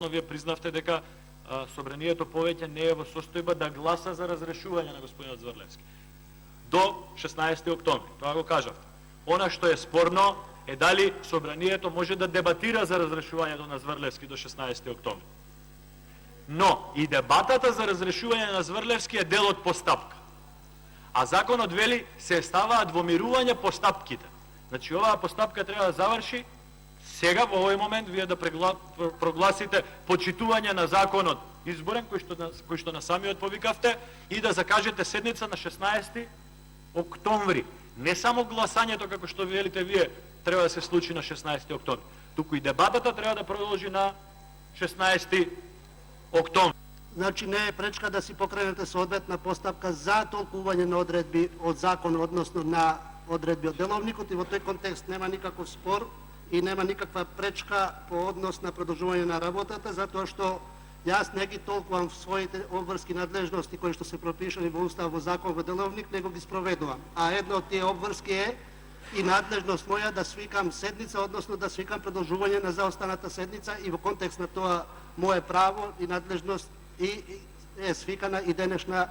Вие признавте дека собранието повеќе не е во состојба да гласа за разрешување на господинот Зврлевски до 16 октомври. Тоа го кажавте. Она што е спорно е дали собранието може да дебатира за разрешувањето на Зврлевски до 16 октомври. Но и дебатата за разрешување на Зврлевски е дел од постапка. А законот вели се ставаат во мирување постапките. Значи оваа постапка треба да заврши сега во овој момент, вие да прогласите почитување на законот изборен, кој што на самиот повикавте, и да закажете седница на 16 октомври. Не само гласањето, како што велите вие, треба да се случи на 16 октомври, туку и дебатата треба да продолжи на 16 октомври. Значи не е пречка да си покренете соодветна постапка за толкување на одредби од закон, односно на одредби од деловникот, и во тој контекст нема никаков спор и нема никаква пречка по однос на продолжување на работата, затоа што јас не ги толкувам своите обврски надлежности кои што се пропишани во Устав, во закон, во деловник, него ги спроведувам. А една од тие обврски е и надлежност моја да свикам седница, односно да свикам продолжување на заостаната седница, и во контекст на тоа мое право и надлежност и е свикана и денешна